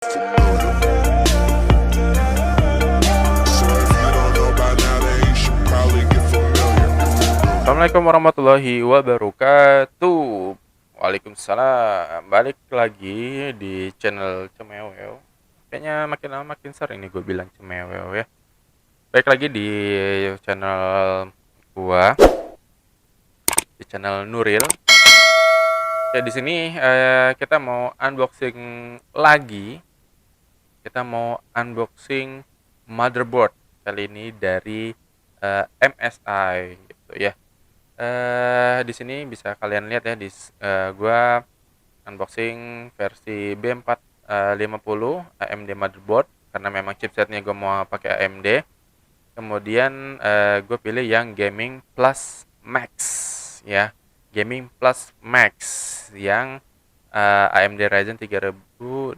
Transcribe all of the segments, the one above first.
Assalamualaikum warahmatullahi wabarakatuh. Waalaikumsalam. Balik lagi di channel Cemewew. Kayaknya makin lama makin sering nih gue bilang Cemewew ya. Balik lagi di channel gua, di channel Nuril. Ya di sini kita mau unboxing lagi. Kita mau unboxing motherboard kali ini dari MSI gitu ya. Di sini bisa kalian lihat ya gua unboxing versi B450 AMD motherboard karena memang chipsetnya gue mau pakai AMD. Kemudian gue pilih yang Gaming Plus Max ya. Gaming Plus Max yang AMD Ryzen 3000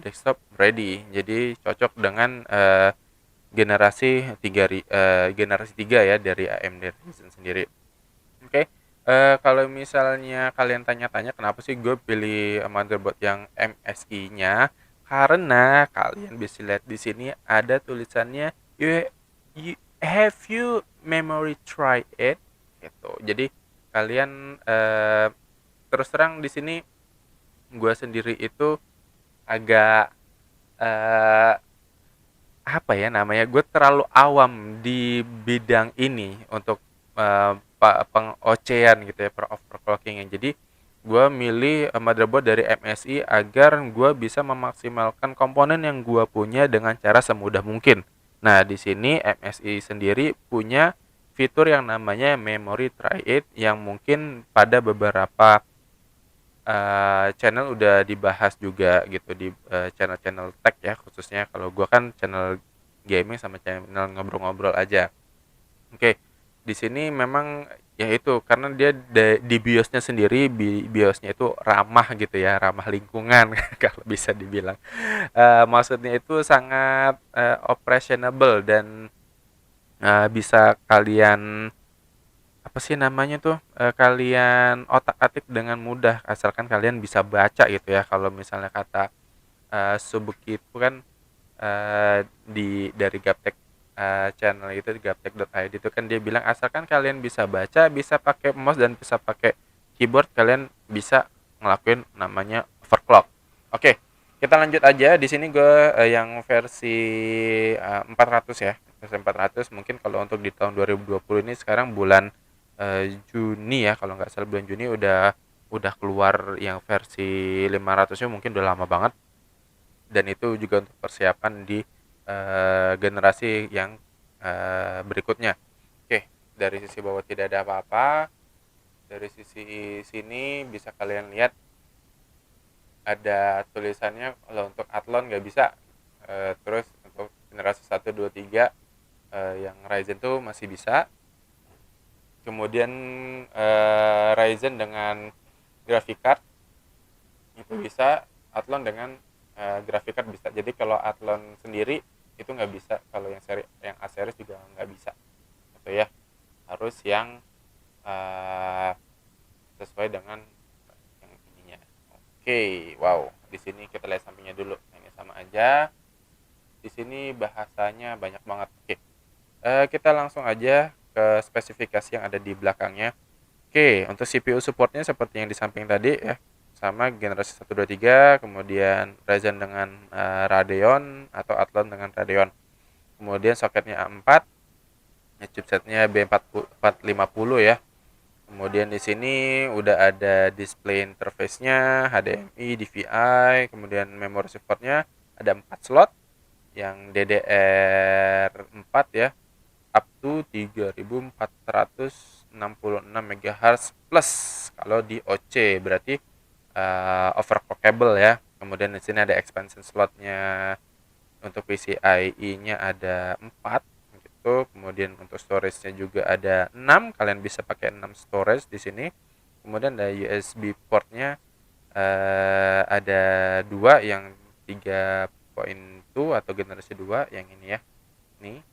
desktop ready. Jadi cocok dengan generasi 3 ya dari AMD Ryzen sendiri. Oke. Kalau misalnya kalian tanya-tanya kenapa sih gue pilih motherboard yang MSI-nya, karena kalian bisa lihat di sini ada tulisannya have you memory try it gitu. Jadi kalian terus terang di sini gue sendiri itu agak eh, apa ya namanya, gue terlalu awam di bidang ini untuk pengocean gitu ya, per overclocking. Jadi gue milih motherboard dari MSI agar gue bisa memaksimalkan komponen yang gue punya dengan cara semudah mungkin. Nah di sini MSI sendiri punya fitur yang namanya memory try it yang mungkin pada beberapa channel udah dibahas juga gitu di channel-channel tech ya, khususnya kalau gua kan channel gaming sama channel ngobrol-ngobrol aja. Oke, di sini memang ya itu karena dia di BIOS-nya sendiri, BIOS-nya itu ramah gitu ya, ramah lingkungan kalau bisa dibilang. Maksudnya itu sangat operationable dan bisa kalian apa sih namanya tuh, kalian otak-atik dengan mudah asalkan kalian bisa baca gitu ya. Kalau misalnya kata Subeki itu kan dari Gaptek channel itu, di gaptek.id itu kan dia bilang asalkan kalian bisa baca, bisa pakai mouse dan bisa pakai keyboard, kalian bisa ngelakuin namanya overclock. Oke, kita lanjut aja. Di sini gue yang versi 400 ya. Versi 400 mungkin kalau untuk di tahun 2020 ini sekarang bulan Juni ya, kalau nggak salah bulan Juni udah keluar yang versi 500-nya, mungkin udah lama banget. Dan itu juga untuk persiapan di generasi yang berikutnya. Oke, dari sisi bawah tidak ada apa-apa. Dari sisi sini bisa kalian lihat ada tulisannya. Kalau untuk Athlon nggak bisa. Terus untuk generasi 1, 2, 3 yang Ryzen tuh masih bisa. Kemudian Ryzen dengan graphic card itu bisa, Athlon dengan graphic card bisa. Jadi kalau Athlon sendiri itu nggak bisa, kalau yang A series juga nggak bisa gitu ya, harus yang sesuai dengan yang ininya. Oke, wow, di sini kita lihat sampingnya dulu. Nah, ini sama aja, di sini bahasanya banyak banget. Oke, kita langsung aja ke spesifikasi yang ada di belakangnya. Oke, untuk CPU supportnya seperti yang di samping tadi ya, sama generasi 1, 2, 3, kemudian Ryzen dengan Radeon atau Athlon dengan Radeon. Kemudian soketnya A4, ya, chipsetnya B450 ya. Kemudian di sini udah ada display interface-nya, HDMI, DVI, kemudian memory supportnya ada 4 slot yang DDR4 ya, up to 3466 MHz plus kalau di OC berarti overclockable ya. Kemudian di sini ada expansion slotnya, untuk PCIe-nya ada 4 gitu. Kemudian untuk storage-nya juga ada 6, kalian bisa pakai 6 storage di sini. Kemudian ada USB port-nya ada 2, yang 3.2 atau generasi 2 yang ini ya. Nih.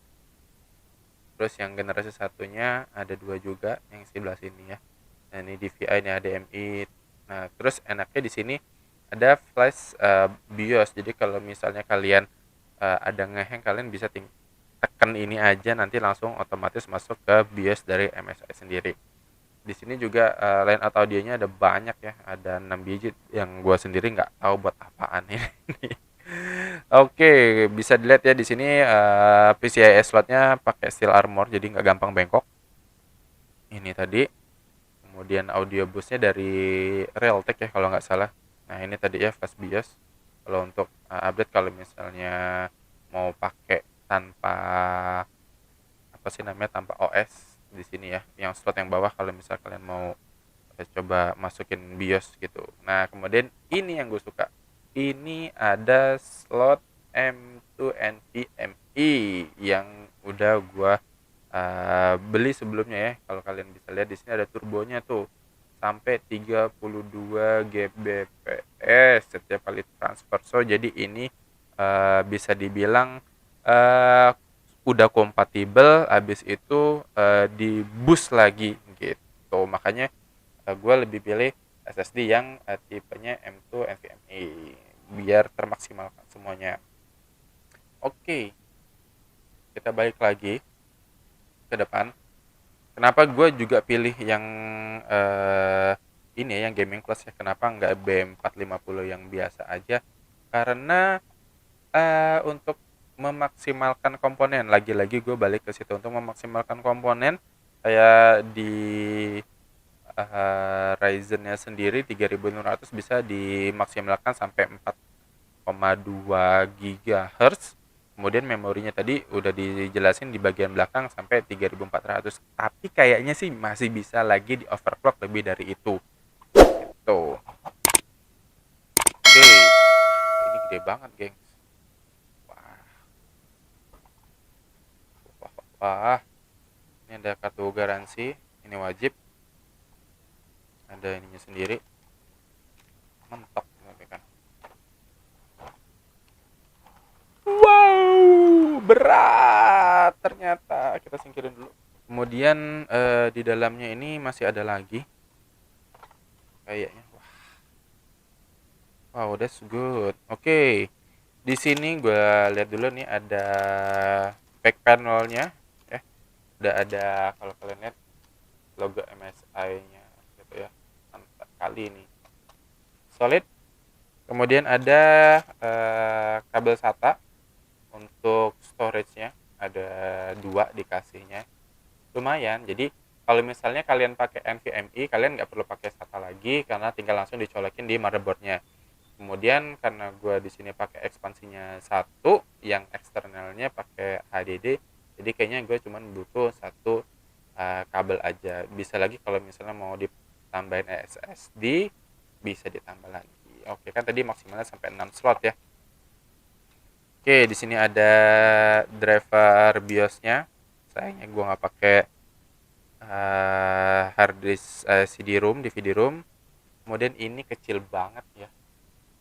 Terus yang generasi satunya ada 2 juga yang sebelah sini ya. Nah, ini DVI, ini HDMI. Nah, terus enaknya di sini ada flash BIOS. Jadi kalau misalnya kalian ada ngeheng, kalian bisa tekan ini aja, nanti langsung otomatis masuk ke BIOS dari MSI sendiri. Di sini juga line-out audionya ada banyak ya, ada 6 digit yang gua sendiri nggak tahu buat apaan ini. Oke, bisa dilihat ya di sini PCIe slotnya pakai steel armor, jadi nggak gampang bengkok. Ini tadi. Kemudian audio busnya dari Realtek ya kalau nggak salah. Nah ini tadi ya flash BIOS. Kalau untuk update, kalau misalnya mau pakai tanpa apa sih namanya, tanpa OS di sini ya, yang slot yang bawah, kalau misal kalian mau coba masukin BIOS gitu. Nah kemudian ini yang gue suka, ini ada slot M2 NVMe yang udah gue beli sebelumnya ya. Kalau kalian bisa lihat di sini ada turbonya tuh sampai 32 Gbps setiap kali transfer. So jadi ini bisa dibilang uh, udah kompatibel, habis itu di boost lagi gitu. Makanya gue lebih pilih SSD yang tipenya M2 NVMe biar termaksimalkan semuanya. Oke, kita balik lagi ke depan. Kenapa gue juga pilih yang ini ya, yang gaming class ya, kenapa nggak B450 yang biasa aja? Karena untuk memaksimalkan komponen, lagi-lagi gue balik ke situ, untuk memaksimalkan komponen kayak di Ryzen-nya sendiri 3600 bisa dimaksimalkan sampai 4,2 GHz. Kemudian memorinya tadi udah dijelasin di bagian belakang sampai 3400. Tapi kayaknya sih masih bisa lagi di overclock lebih dari itu. Tuh. Oke. Ini gede banget, gengs. Wah. Wah, wah. Ini ada kartu garansi, ini wajib. Ada ininya sendiri. Mentok kan. Wow, berat ternyata. Kita singkirin dulu. Kemudian di dalamnya ini masih ada lagi kayaknya. Wow, that's good. Oke. Di sini gue lihat dulu nih, ada back panelnya ya. Udah ada, kalau kalian lihat logo MSI-nya gitu ya. Mantap kali ini. Solid. Kemudian ada kabel SATA untuk storage-nya, ada 2 dikasihnya. Lumayan. Jadi kalau misalnya kalian pakai NVMe, kalian nggak perlu pakai SATA lagi karena tinggal langsung dicolokin di motherboardnya. Kemudian karena gue di sini pakai ekspansinya 1, yang eksternalnya pakai HDD, jadi kayaknya gue cuman butuh 1 kabel aja. Bisa lagi kalau misalnya mau ditambahin SSD, bisa ditambah lagi. Oke, kan tadi maksimalnya sampai 6 slot ya. Oke, di sini ada driver BIOS-nya. Sayangnya gue nggak pakai hard disk CD-ROM, DVD-ROM. Kemudian ini kecil banget ya.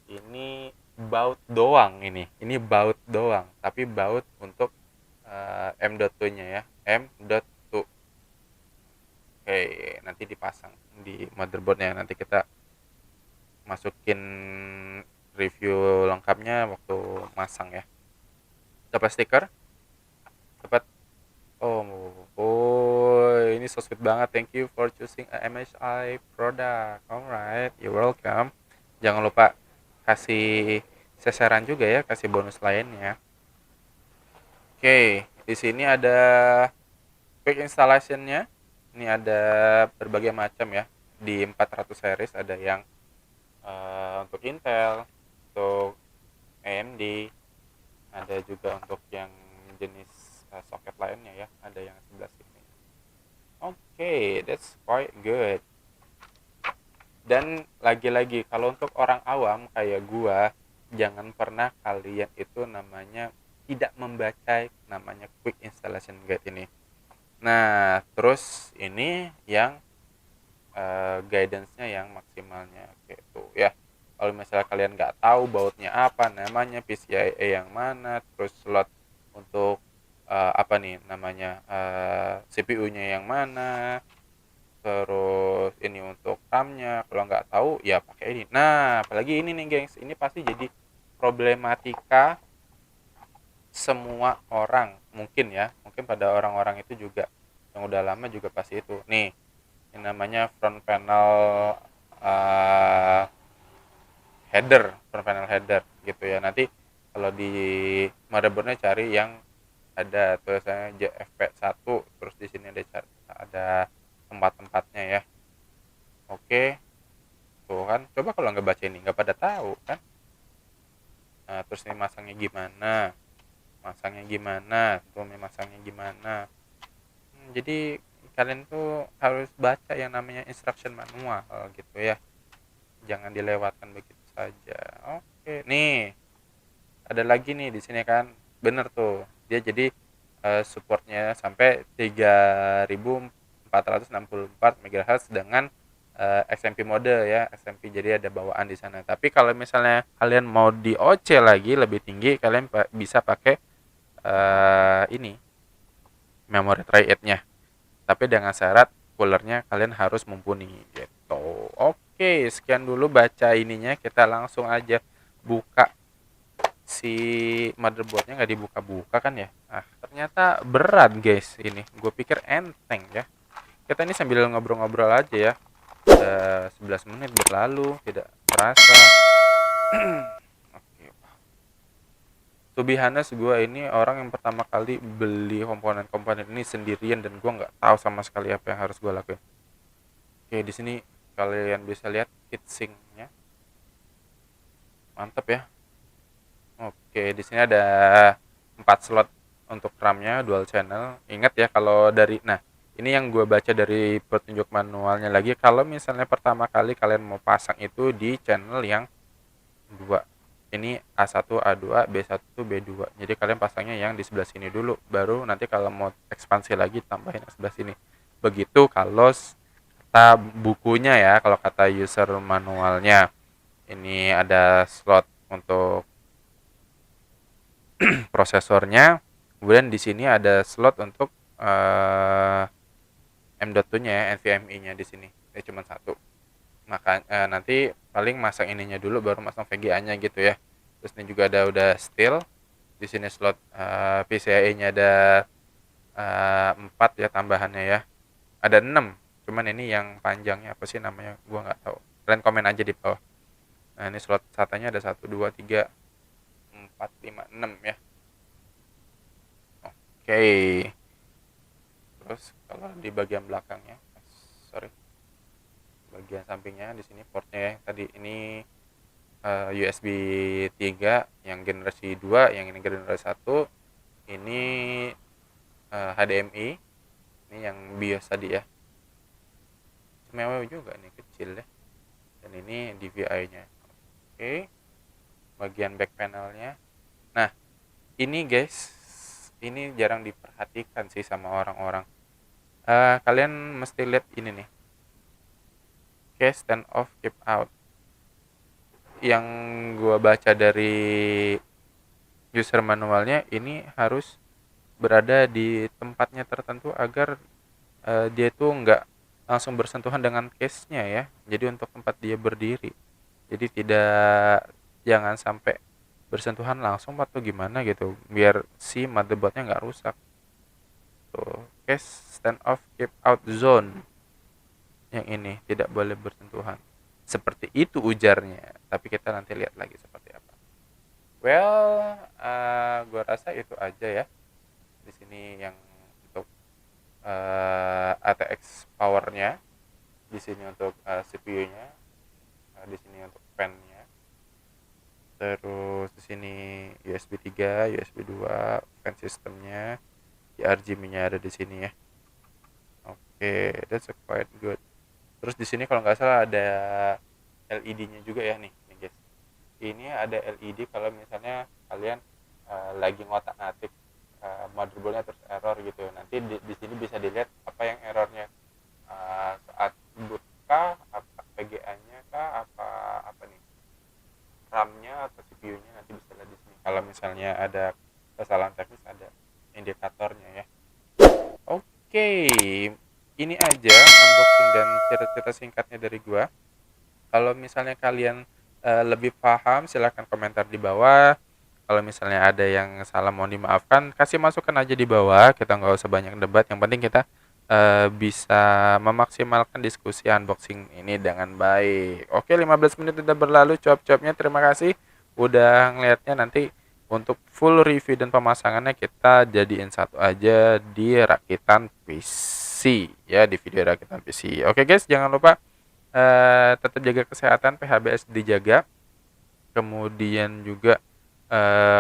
Ini baut doang ini baut doang, tapi baut untuk M.2-nya ya, M.2. Oke, nanti dipasang di motherboardnya, nanti kita masukin review lengkapnya waktu masang ya. Dapat stiker, dapat. Oh, ini so sweet banget. Thank you for choosing a MSI product. Alright, you're welcome. Jangan lupa kasih seseran juga ya, kasih bonus lainnya. Oke, di sini ada quick installation-nya. Ini ada berbagai macam ya. Di 400 series ada yang untuk Intel, untuk AMD, ada juga untuk yang jenis soket lainnya ya, ada yang sebelah sini. Oke, that's quite good. Dan lagi-lagi kalau untuk orang awam kayak gua, jangan pernah kalian itu namanya tidak membaca namanya quick installation guide ini. Nah, terus ini yang guidance-nya yang maksimalnya gitu ya. Kalau misalnya kalian nggak tahu bautnya apa, namanya PCIe yang mana, terus slot untuk apa nih namanya, CPU-nya yang mana, terus ini untuk RAM-nya, kalau nggak tahu ya pakai ini. Nah, apalagi ini nih gengs, ini pasti jadi problematika semua orang mungkin ya, mungkin pada orang-orang itu juga yang udah lama juga pasti itu nih, yang namanya front panel uh, front panel header gitu ya. Nanti kalau di motherboardnya cari yang ada tulisannya JFP1, terus di sini ada tempat-tempatnya ya. Oke, tuh kan, coba kalau nggak baca ini nggak pada tahu kan. Nah, terus ini masangnya gimana, jadi kalian tuh harus baca yang namanya instruction manual gitu ya, jangan dilewatkan begitu saja. Oke nih, ada lagi nih di sini kan, bener tuh dia jadi supportnya sampai 3464 MHz dengan XMP mode ya, XMP, jadi ada bawaan di sana. Tapi kalau misalnya kalian mau di OC lagi lebih tinggi, kalian bisa pakai ini memory tray 8-nya, tapi dengan syarat coolernya kalian harus mumpuni gitu. Oke, sekian dulu baca ininya, kita langsung aja buka si motherboardnya. Nggak dibuka-buka kan ya, ternyata berat guys ini, gue pikir enteng ya. Kita ini sambil ngobrol-ngobrol aja ya, udah 11 menit berlalu tidak terasa. Oke, to be honest, gue ini orang yang pertama kali beli komponen-komponen ini sendirian, dan gue nggak tahu sama sekali apa yang harus gue lakuin. Oke, di sini kalian bisa lihat heatsinknya, mantap ya. Oke, di sini ada 4 slot untuk RAM-nya, dual channel. Ingat ya, kalau dari, nah ini yang gue baca dari petunjuk manualnya lagi, kalau misalnya pertama kali kalian mau pasang itu di channel yang 2, ini A1, A2, B1, B2. Jadi kalian pasangnya yang di sebelah sini dulu, baru nanti kalau mau ekspansi lagi tambahin yang sebelah sini. Begitu kalau kata bukunya ya, kalau kata user manualnya. Ini ada slot untuk prosesornya, kemudian di sini ada slot untuk M.2-nya ya, NVMe-nya di sini. Cuma satu. Maka nanti paling masang ininya dulu baru masang VGA-nya gitu ya. Terus ini juga ada udah steel. Di sini slot PCIe-nya ada 4 ya tambahannya ya. Ada 6. Cuman ini yang panjangnya apa sih namanya? Gua nggak tahu. Kalian komen aja di bawah. Nah, ini slot SATA-nya ada 1 2 3 4 5 6 ya. Oke. Terus kalau di bagian belakangnya, bagian sampingnya di sini portnya ya. Tadi ini USB 3 yang generasi 2, yang ini generasi 1. Ini HDMI. Ini yang BIOS tadi ya. Mewah juga nih, kecil ya. Dan ini DVI-nya. Oke. Bagian back panelnya. Nah, ini guys, ini jarang diperhatikan sih sama orang-orang. Kalian mesti lihat ini nih, case stand off keep out. Yang gua baca dari user manualnya, ini harus berada di tempatnya tertentu agar dia tuh nggak langsung bersentuhan dengan case-nya ya. Jadi untuk tempat dia berdiri, jadi jangan sampai bersentuhan langsung atau gimana gitu, biar si motherboardnya nggak rusak. Tuh, case stand off keep out zone, yang ini tidak boleh bersentuhan, seperti itu ujarnya. Tapi kita nanti lihat lagi seperti apa. Well, gua rasa itu aja ya di sini yang untuk ATX powernya, di sini untuk CPU-nya, di sini untuk fan-nya, terus di sini USB 3, USB 2, fan sistemnya, RGB-nya ada di sini ya. Oke, that's quite good. Terus di sini kalau nggak salah ada LED-nya juga ya nih guys. Ini ada LED kalau misalnya kalian lagi ngotak-ngatik motherboardnya terus error gitu. Nanti di sini bisa dilihat apa yang errornya, saat boot kah, apa VGA-nya kah, apa nih, RAM-nya atau CPU-nya, nanti bisa lihat di sini. Kalau misalnya ada kesalahan teknis ada indikatornya ya. Oke, ini aja unboxing dan cerita-cerita singkatnya dari gua. Kalau misalnya kalian lebih paham, silahkan komentar di bawah. Kalau misalnya ada yang salah mohon dimaafkan, kasih masukan aja di bawah. Kita nggak usah banyak debat. Yang penting kita bisa memaksimalkan diskusi unboxing ini dengan baik. Oke, 15 menit sudah berlalu. Cuap-cuapnya terima kasih udah ngeliatnya. Nanti untuk full review dan pemasangannya kita jadiin satu aja di rakitan PC ya, di video rakitan PC. Oke guys, jangan lupa tetap jaga kesehatan, PHBS dijaga. Kemudian juga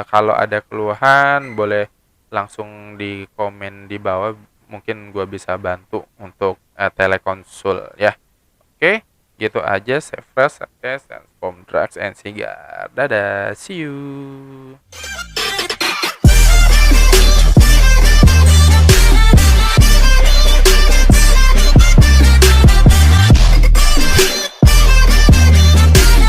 kalau ada keluhan boleh langsung di komen di bawah, mungkin gua bisa bantu untuk telekonsul ya. Oke, gitu aja. Save fresh, success, and from drugs and cigar. Dadah, see you.